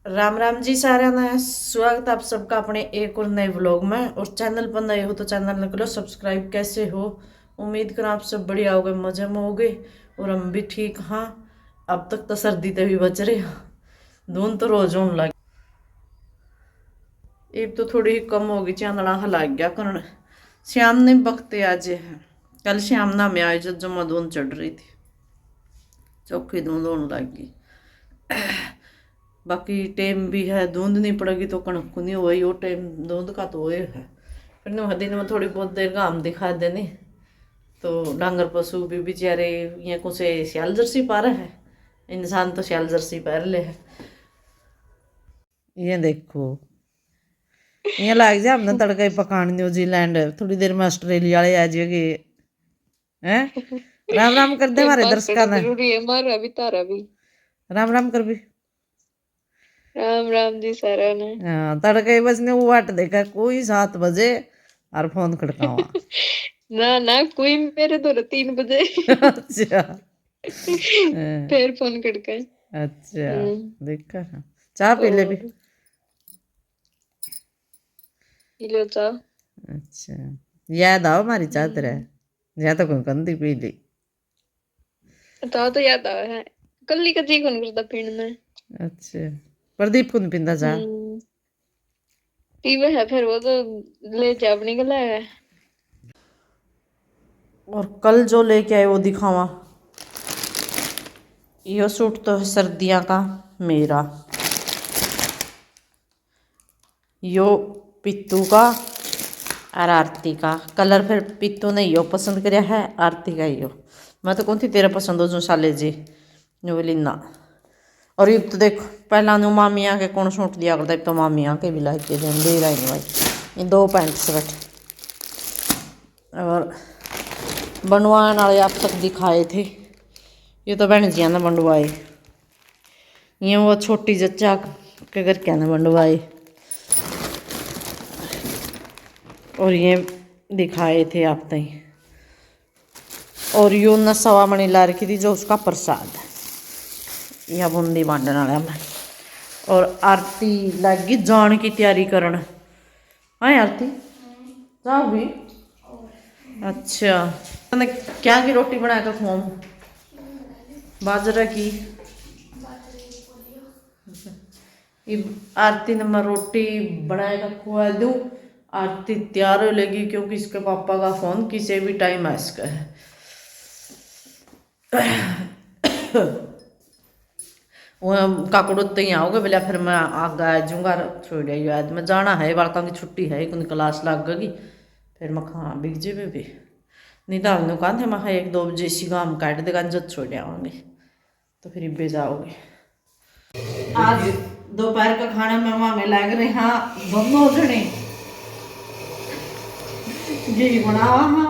राम राम जी सारा ना स्वागत आप सबका अपने एक और नए व्लॉग में। और चैनल पर नए हो तो चैनल ने करो सब्सक्राइब। कैसे हो? उम्मीद करो आप सब बढ़िया हो गए, मजे में हो गए और हम भी ठीक। हाँ, अब तक तो सर्दी ते भी बच रहे, धुंध तो रोज होने लगी। एक तो थोड़ी ही कम होगी, चांदना लग गया कारण श्याम ने बकते आज है। कल श्याम ना में आए जब मैं धुंध चढ़ रही थी, चौखी धुंध होने लगी। बाकी टाइम भी है, धुंध नहीं पड़ेगी तो कणक को नहीं हुई वो टाइम धुंध का तो है। फिर न दिन में थोड़ी बहुत देर घाम दिखा देने तो डांगर पशु भी बेचारे ये कुछ सियाल जर्सी पा रहे हैं, इंसान तो सियाल जर्सी पहन ले है। ये देखो ये लग जाए हमने तड़का ही पकान न्यूजीलैंड, थोड़ी देर में ऑस्ट्रेलिया वाले आ जाएंगे हैं। राम राम कर दे हमारे दर्शकों ने। जरूरी है हमारा भी तारा भी। राम राम कर भी। राम राम जी सारा ने। हाँ, तड़के बस ने वो वाट देखा कोई 7 बजे और फोन खड़कावा। ना ना कोई मेरे तो 3 बजे अच्छा। हाँ, फिर फोन करके। अच्छा देखा ना। चाय पी ले भी। और पी लो चाह। अच्छा, याद आओ हमारी चाय तेरे, या तो कोई कंदी पी ली। चाह तो याद आया है, कल ही कजी कौन करता पीने में। अच्छा, प्रदीप को नहीं पींदा चाय। पीवे है फिर वो तो ले जा अपनी गला है। और कल जो लेके आए वो दिखावा। यो सूट तो है सर्दियाँ का मेरा, यो पित्तू का और आरती का। कलर फिर पित्तू ने यो पसंद कराया है, आरती का यो। मैं तो कौन थी तेरा पसंद हो जो साले जी जो लीना। और ये तो देख पहला नु मामिया के कौन सूट दिया करता, तो मामिया के भी लाके दे रहा है भाई। ये 2 पैंट शर्ट और बनवाने वाले आप तक दिखाए थे। ये तो बहन जी ने बनवाए, ये वो छोटी जच्चा के घर क्या ने बनवाए। और ये दिखाए थे आप तई। और यो न सवा मणि ला रखी थी जो उसका प्रसाद है, यह बूंदी बांटने वाला मैं। और आरती लगी जान की तैयारी करन। हाँ आरती जाओ भी। अच्छा, तने क्या की रोटी बना कर खुआऊं? बाजरा की। ये आरती ने मैं रोटी बना कर खुआ दूँ, आरती तैयार हो लेगी क्योंकि इसके पापा का फोन किसी भी टाइम आ इसका है। वो काकड़ो ही आओगे बोले फिर मैं आगे आ जाऊँगा, छोड़ आज मैं जाना है, बालकों की छुट्टी है, एक क्लास लग गई। फिर मैं हाँ बिक जे भी नहीं तो हमने कहा थे मैं 1-2 बजे इसी काम काट देगा जब छोड़ आवांगे तो फिर इब्बे जाओगे। आज दोपहर का खाना में मामे लग रहे हाँ दोनों जने घी बनावा हाँ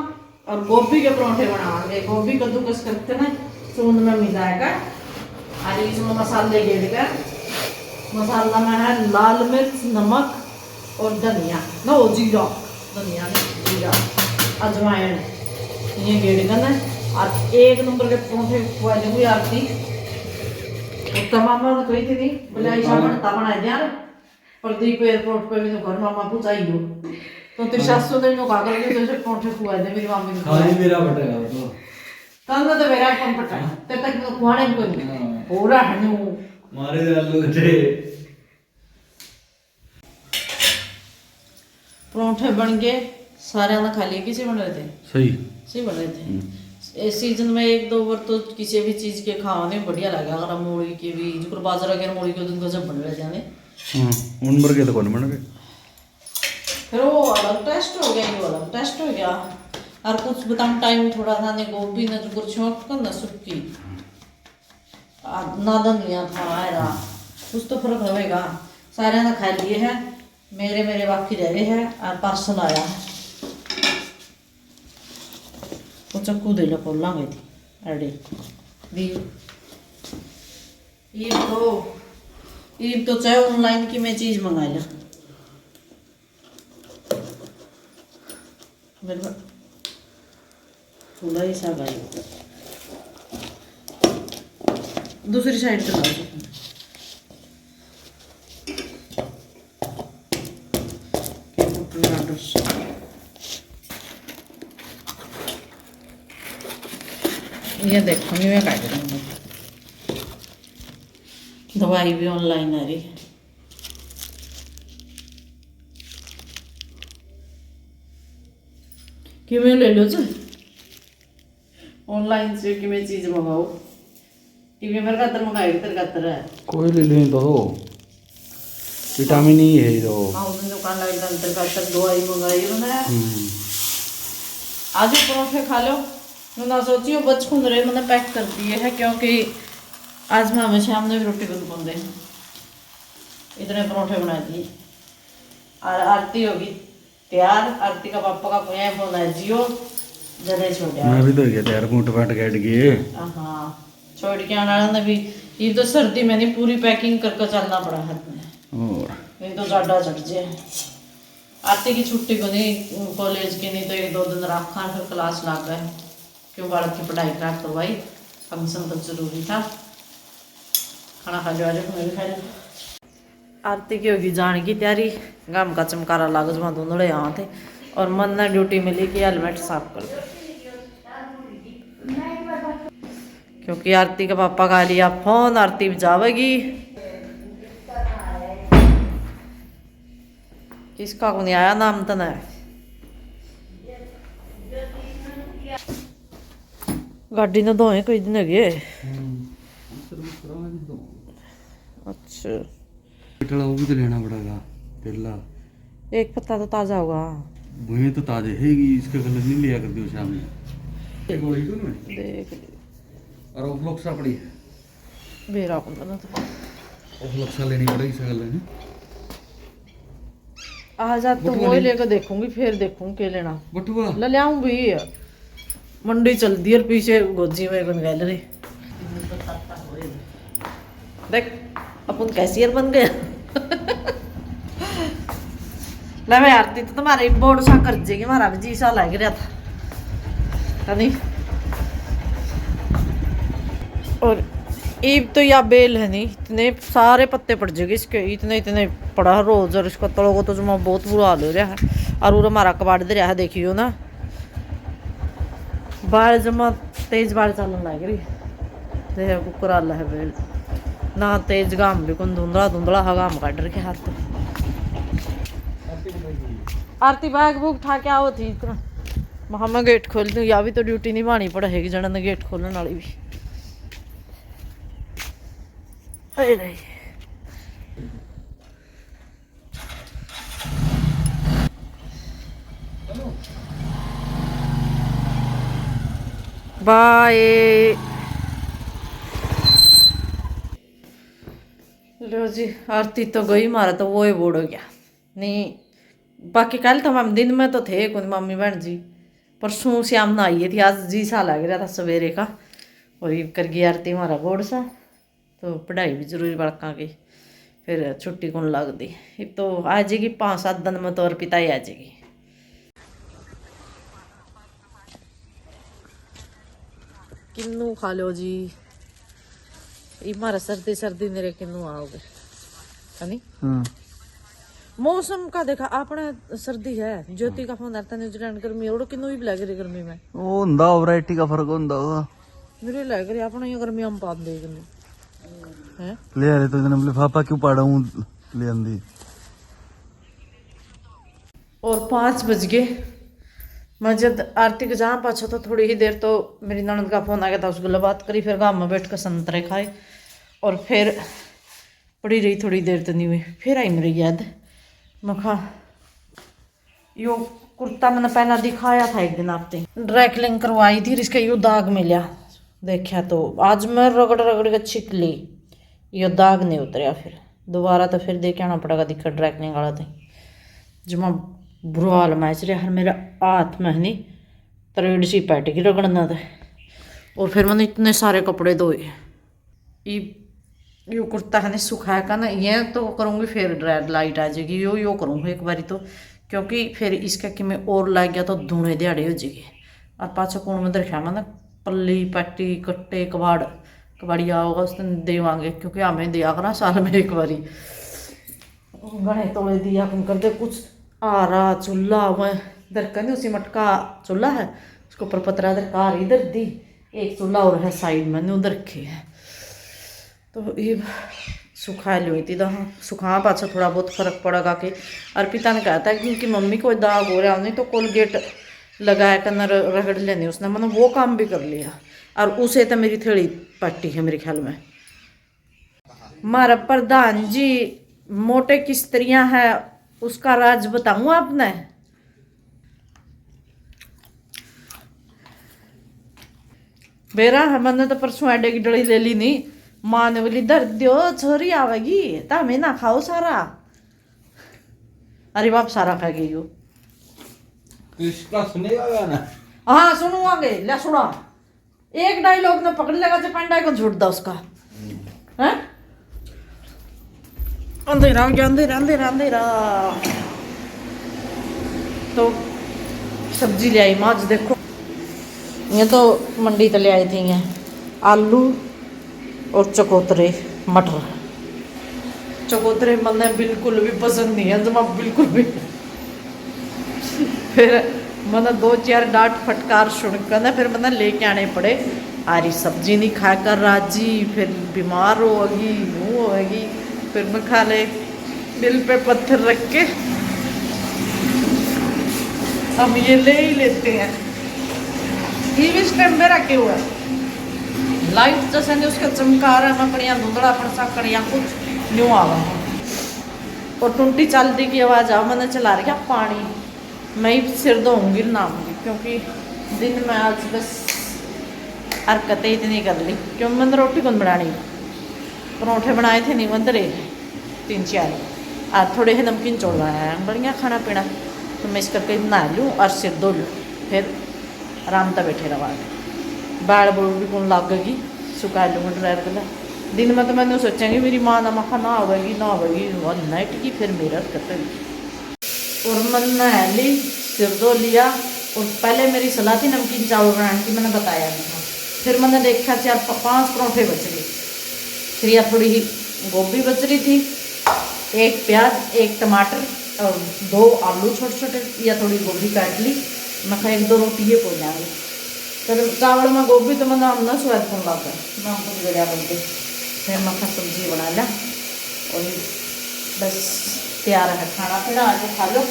और गोभी के परोठे बनावांगे। गोभी कद्दूकस करके ना चून में मिलाएगा और इसमें मसाले गेड़ कर, मसाला में है लाल मिर्च नमक और धनिया नो जीरा, धनिया जीरा अजवाइन ये गेड़ कर ना और 1 नंबर के परोठे खुआ दूंगी आरती। तो मामा ने कही थी बोले ऐसा बनता बनाए यार प्रदीप एयरपोर्ट पे भी तो घर मामा पूछाई हो तो तेरी सासू ने कहा कर तो ऐसे परोठे खुआ दे मेरी मामी ने। खाने मेरा बटेगा तो कल तो मेरा कौन पटा तब तक तो खुआने को नहीं हो रहा है न्यू मारे आलू थे। परोठे बन गए, सारे ने खा लिए। किसे बन रहे थे? सही बन रहे थे। इस सीजन में 1-2 बार तो किसी भी चीज के खाने बढ़िया लगा। अगर मूली के भी जो बाजरा के मूली के दिन गजब बन रहे जाने उन बर के तो कौन बन गए, फिर वो अलग टेस्ट हो गया, ये अलग टेस्ट हो गया। और कुछ बताऊं टाइम थोड़ा था ने गोभी ने जो छोट कर ना सुक्की ना धनिया था आयरा कुछ तो फर्क रहेगा। सारे ने खा लिए है, मेरे बाकी रह गए हैं और पार्सल आया है। वो चक्कू दे लो खोल लांगे थी अरे दी ये तो चाहे ऑनलाइन की मैं चीज़ मंगा लिया मेरे थोड़ा ही सा गाई दूसरी साइड से ला ये देखो मैं काट रही हूँ। दवाई भी ऑनलाइन आ रही है। किमें ले लो जी ऑनलाइन से किमें चीज मंगाओ किमें मेरे खातर मंगाई तेरे खातर है कोई ले लें तो विटामिन ई है तो हाँ उसने दुकान लगी तेरे खातर दवाई मंगाई उन्होंने आज परोठे खा लो ना सोचियो बचकुन रहे मैंने पैक कर दिए है क्योंकि आज मैं हमेशा हमने भी रोटी को दुकान दे इतने परोठे बना दिए और आरती होगी तैयार। आरती का पापा का कोई फोन है जियो जल्दी छोड़ मैं भी तो गया यार मूट फाट कैट गए। हाँ छोड़ के आने वाला ने भी ये तो सर्दी में नहीं पूरी पैकिंग करके चलना पड़ा हाथ में और नहीं तो ज़्यादा चढ़ जाए। आरती की छुट्टी को नहीं कॉलेज की नहीं तो 1-2 दिन रखा फिर क्लास लग गए क्यों बालक की पढ़ाई खराब करवाई फंक्शन तो जरूरी था। खाना खा लो आज मेरे खा लो। आरती की होगी जाने की तैयारी गांव का चमकारा लाग जमा दोनों यहाँ थे और मन ने ड्यूटी मिली कि हेलमेट साफ कर दो क्योंकि आरती के पापा का लिया फोन आरती भी जावेगी। किसका को नहीं आया नाम तो नहीं गाड़ी ने धोए कोई दिन है अच्छा पिटला वो भी तो लेना पड़ेगा पिटला एक पत्ता तो ताजा होगा वही तो ताजे है कि इसका गलत नहीं लिया कर दियो शाम में एक वही तो ना देख और वो फ्लॉक्सा पड़ी मेरा को ना तो वो फ्लॉक्सा लेनी पड़ेगी इसका गलत आ जा तो वही लेकर देखूंगी फिर देखूंगी के लेना बटुआ ले आऊं भी मंडी चल दी और पीछे गोजी में कौन गैलरी देख अपन कैशियर बन गया ले भाई आरती तो तुम्हारे बोर्ड सा कर देगी हमारा भी जी सा लग रहा था नहीं। और ईब तो या बेल है नहीं इतने सारे पत्ते पड़ जाएंगे इसके इतने इतने पड़ा रोज और इसका तड़ो को तो जमा बहुत बुरा हाल हो रहा है और वो हमारा कबाड़ दे रहा है देखियो ना बाल जमा तेज बाल चलन लग रही देख कुकर आला है बेल ना तेज गाम भी कौन धुंधला धुंधला हगाम काट रखे हाथ आरती बैग बुक उठा के आओ थी इतना वहाँ मैं गेट खोल दूँ या भी तो ड्यूटी नहीं मानी पड़ेगी जना ने गेट खोलने वाली भी नहीं बाय लो जी आरती तो गई मारा तो वो ही बोर्ड हो गया नहीं बाकी कल तो हम दिन में तो थे कौन मम्मी बहन जी परसों शाम ना आई थी आज जी सा लग रहा था सवेरे का और ये कर गई आरती हमारा बोर्ड सा तो पढ़ाई भी जरूरी बड़का की फिर छुट्टी कौन लग दी एक तो आ जाएगी 5-7 दिन में तो और पिता ही आ जाएगी। किन्नू खा लो जी ये मारा सर्दी सर्दी मेरे किन्नू आओगे है नहीं मौसम का देखा अपने सर्दी है ज्योति का फोन आता न्यूजीलैंड गर्मी और किन्नू भी लग रही गर्मी में वो हुंदा वैरायटी का फर्क हुंदा होगा मेरे लग रही अपने ये गर्मी हम पाप देख हैं ले आ रहे तो इतने लिफाफा क्यों पाड़ा हूँ ले आंदी और 5 बज गए मैं जब आरती के जहाँ पहुँचा तो थोड़ी ही देर तो मेरी ननद का फोन आ गया था उसको बात करी फिर गाँव में बैठ कर संतरे खाए और फिर पड़ी रही थोड़ी देर तो नहीं हुई फिर आई मेरी याद मैं खा यो कुर्ता मैंने पहला दिखाया था एक दिन आपने ड्राई क्लीन करवाई थी इसका यो दाग मिला देखा तो आज मैं रगड़ रगड़ के छिक ली यो दाग नहीं उतरिया फिर दोबारा तो फिर देखे आना पड़ेगा दिक्कत ड्राई क्लीन वाला थी जमा बुरा हाल मैच रहा है मेरा हाथ में नहीं तरेड सी पैट की रगड़ना था और फिर मैंने इतने सारे कपड़े धोए यो कुर्ता है सुखाया का ना ये तो करूँगी फिर लाइट आ जाएगी यो करूँगी एक बारी तो क्योंकि फिर इसका कि मैं और लग गया तो धुने दिहाड़े हो जाएगी और पाछा कौन में रखा मैं ना पल्ली पट्टी कट्टे कबाड़िया होगा उस दिन देवांगे क्योंकि हमें दिया करा साल में एक बारी गणे तोड़े दिया कौन करते कुछ आ रहा चूल्हा मैं दरका नहीं उसी मटका चूल्हा है उसके ऊपर पतरा दरकार इधर दी एक चूल्हा और है साइड में उधर रखे है। तो ये सुखा ली थी सुखा पाछा थोड़ा बहुत फर्क पड़ेगा कि अर्पिता ने कहा था क्योंकि मम्मी को दाग हो रहा नहीं तो कोलगेट लगाया करना रगड़ लेनी उसने, मैंने वो काम भी कर लिया और उसे तो मेरी थोड़ी पट्टी है मेरे ख्याल में। हमारा प्रधान जी मोटे की स्त्रियां हैं उसका राज बताऊं आपने। बेरा है मैंने तो परसों एडे की डली ले ली नहीं, माँ ने बोली दर्द दो छोरी आवेगी ता मैं ना खाओ सारा। अरे बाप सारा खा गई हो। इसका सुनेगा ना? हाँ सुनूंगे ले सुना। एक डायलॉग ने पकड़ लेगा जो पेंडा को झूठ दा उसका है। अंधेरा क्या अंधेरा अंधेरा अंधेरा। तो सब्जी ले आई माँ देखो, ये तो मंडी से ले आई थी ये आलू और चकोतरे मटर। चकोतरे मैंने बिल्कुल भी पसंद नहीं है जमा बिल्कुल भी। फिर मैंने 2-4 डांट फटकार सुनकर ना फिर मैंने लेके आने पड़े। आरी सब्जी नहीं खाकर राजी फिर बीमार होगी वो होगी। फिर मैं खा ले दिल पे पत्थर रख के हम ये ले ही लेते हैं। टीवी स्टैंड में रखे हुआ लाइट जैसे नहीं उसका चमका रहा है मकड़ियाँ धुंधला फड़सा कड़ियाँ कुछ न्यू आ रहा है। और टुंटी चलती की आवाज़ आ मैंने चला रही पानी मैं ही सिर धोऊंगी नहाऊंगी क्योंकि दिन में आज बस हरकतें इतनी कर ली क्योंकि मैंने रोटी कौन बनानी। परोठे बनाए थे नहीं मंदरे 3-4 आज थोड़े ही नमकीन चौड़ बनाया बढ़िया खाना पीना। तो मैं इस करके नहा लूँ और सिर धो लूँ फिर आराम से बैठे रहा। बाल बोल भी कौन लागेगी सुखा लूँगा ड्रायर कर दिन में। तो मैंने सोचेंगे मेरी माँ ना मखा ना आवेगी नाइट की फिर मेरा करेगी। और मैंने नहा ली सिर धो लिया और पहले मेरी सलाह थी नमकीन चावल बनाने की मैंने बताया नहीं था। फिर मैंने देखा 4-5 परोठे बच गए। फिर या थोड़ी ही गोभी बच रही थी, 1 प्याज 1 टमाटर और 2 आलू छोटे छोटे या थोड़ी गोभी काट ली। मैं कहा 1-2 रोटी ये पो जाएंगे। फिर चावल में गोभी तो मैंने हम ना स्वाद कौन लाता मैं हमको बढ़िया बनते। फिर मैं सब्जी बना लिया और बस तैयार है खाना पीना आज खा लो।